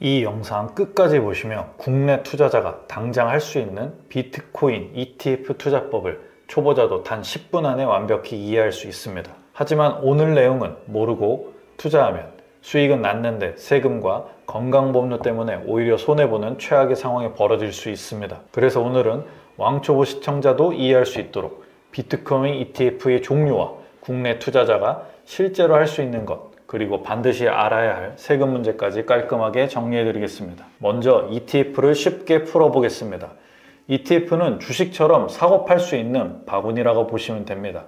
이 영상 끝까지 보시면 국내 투자자가 당장 할 수 있는 비트코인 ETF 투자법을 초보자도 단 10분 안에 완벽히 이해할 수 있습니다. 하지만 오늘 내용은 모르고 투자하면 수익은 났는데 세금과 건강보험료 때문에 오히려 손해보는 최악의 상황이 벌어질 수 있습니다. 그래서 오늘은 왕초보 시청자도 이해할 수 있도록 비트코인 ETF의 종류와 국내 투자자가 실제로 할 수 있는 것, 그리고 반드시 알아야 할 세금 문제까지 깔끔하게 정리해 드리겠습니다. 먼저 ETF를 쉽게 풀어보겠습니다. ETF는 주식처럼 사고 팔 수 있는 바구니라고 보시면 됩니다.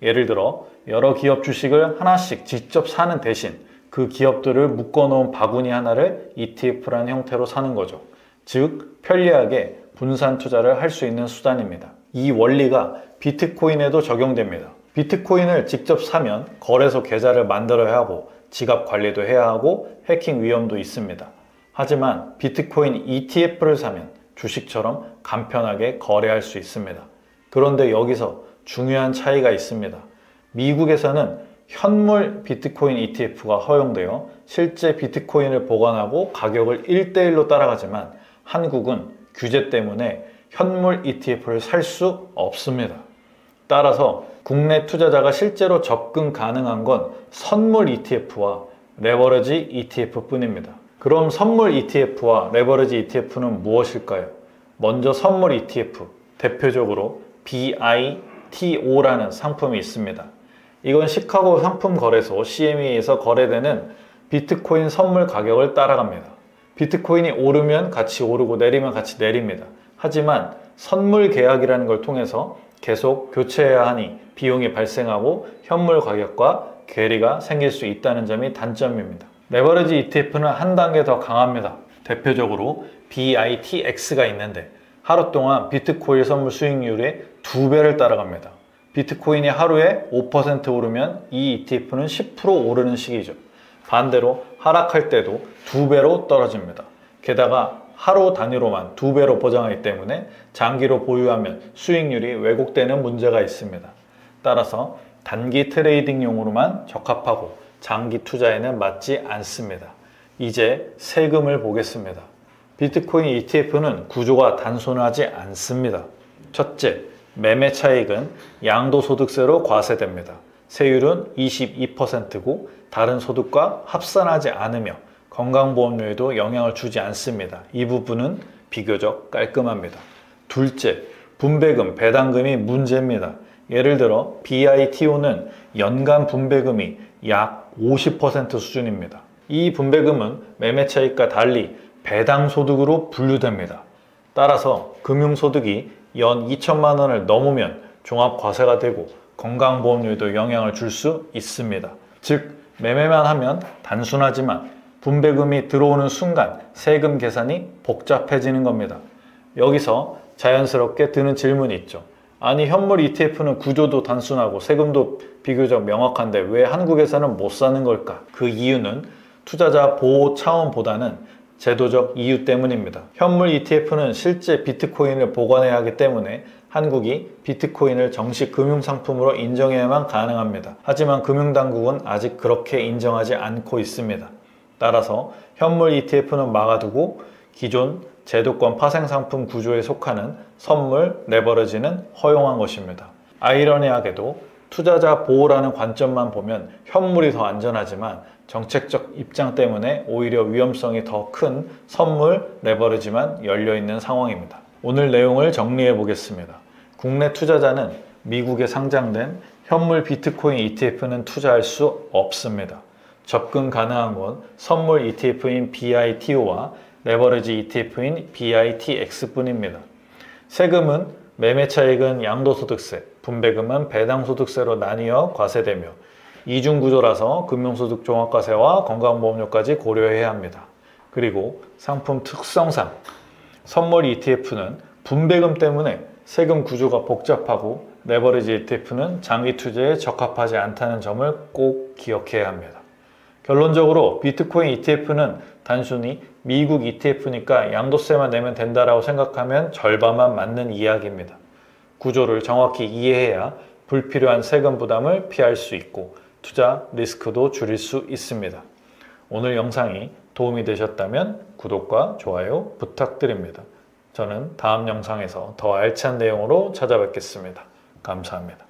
예를 들어 여러 기업 주식을 하나씩 직접 사는 대신 그 기업들을 묶어놓은 바구니 하나를 ETF라는 형태로 사는 거죠. 즉 편리하게 분산 투자를 할 수 있는 수단입니다. 이 원리가 비트코인에도 적용됩니다. 비트코인을 직접 사면 거래소 계좌를 만들어야 하고 지갑 관리도 해야 하고 해킹 위험도 있습니다. 하지만 비트코인 ETF를 사면 주식처럼 간편하게 거래할 수 있습니다. 그런데 여기서 중요한 차이가 있습니다. 미국에서는 현물 비트코인 ETF가 허용되어 실제 비트코인을 보관하고 가격을 1대1로 따라가지만 한국은 규제 때문에 현물 ETF를 살 수 없습니다. 따라서 국내 투자자가 실제로 접근 가능한 건 선물 ETF와 레버리지 ETF 뿐입니다. 그럼 선물 ETF와 레버리지 ETF는 무엇일까요? 먼저 선물 ETF, 대표적으로 BITO라는 상품이 있습니다. 이건 시카고 상품거래소 CME에서 거래되는 비트코인 선물 가격을 따라갑니다. 비트코인이 오르면 같이 오르고 내리면 같이 내립니다. 하지만 선물 계약이라는 걸 통해서 계속 교체해야 하니 비용이 발생하고 현물 가격과 괴리가 생길 수 있다는 점이 단점입니다. 레버리지 ETF는 한 단계 더 강합니다. 대표적으로 BITX가 있는데 하루 동안 비트코인 선물 수익률의 2배를 따라갑니다. 비트코인이 하루에 5% 오르면 이 ETF는 10% 오르는 시기죠. 반대로 하락할 때도 2배로 떨어집니다. 게다가 하루 단위로만 2배로 보장하기 때문에 장기로 보유하면 수익률이 왜곡되는 문제가 있습니다. 따라서 단기 트레이딩용으로만 적합하고 장기 투자에는 맞지 않습니다. 이제 세금을 보겠습니다. 비트코인 ETF는 구조가 단순하지 않습니다. 첫째, 매매 차익은 양도소득세로 과세됩니다. 세율은 22%고 다른 소득과 합산하지 않으며 건강보험료에도 영향을 주지 않습니다. 이 부분은 비교적 깔끔합니다. 둘째, 분배금, 배당금이 문제입니다. 예를 들어 BITO는 연간 분배금이 약 50% 수준입니다. 이 분배금은 매매 차익과 달리 배당소득으로 분류됩니다. 따라서 금융소득이 연 2천만 원을 넘으면 종합과세가 되고 건강보험료에도 영향을 줄 수 있습니다. 즉 매매만 하면 단순하지만 분배금이 들어오는 순간 세금 계산이 복잡해지는 겁니다. 여기서 자연스럽게 드는 질문이 있죠. 아니 현물 ETF는 구조도 단순하고 세금도 비교적 명확한데 왜 한국에서는 못 사는 걸까? 그 이유는 투자자 보호 차원보다는 제도적 이유 때문입니다. 현물 ETF는 실제 비트코인을 보관해야 하기 때문에 한국이 비트코인을 정식 금융상품으로 인정해야만 가능합니다. 하지만 금융당국은 아직 그렇게 인정하지 않고 있습니다. 따라서 현물 ETF는 막아두고 기존 제도권 파생상품 구조에 속하는 선물, 레버리지는 허용한 것입니다. 아이러니하게도 투자자 보호라는 관점만 보면 현물이 더 안전하지만 정책적 입장 때문에 오히려 위험성이 더 큰 선물, 레버리지만 열려있는 상황입니다. 오늘 내용을 정리해 보겠습니다. 국내 투자자는 미국에 상장된 현물 비트코인 ETF는 투자할 수 없습니다. 접근 가능한 건 선물 ETF인 BITO와 레버리지 ETF인 BITX 뿐입니다. 세금은 매매 차익은 양도소득세, 분배금은 배당소득세로 나뉘어 과세되며 이중구조라서 금융소득 종합과세와 건강보험료까지 고려해야 합니다. 그리고 상품 특성상 선물 ETF는 분배금 때문에 세금 구조가 복잡하고 레버리지 ETF는 장기 투자에 적합하지 않다는 점을 꼭 기억해야 합니다. 결론적으로 비트코인 ETF는 단순히 미국 ETF니까 양도세만 내면 된다라고 생각하면 절반만 맞는 이야기입니다. 구조를 정확히 이해해야 불필요한 세금 부담을 피할 수 있고 투자 리스크도 줄일 수 있습니다. 오늘 영상이 도움이 되셨다면 구독과 좋아요 부탁드립니다. 저는 다음 영상에서 더 알찬 내용으로 찾아뵙겠습니다. 감사합니다.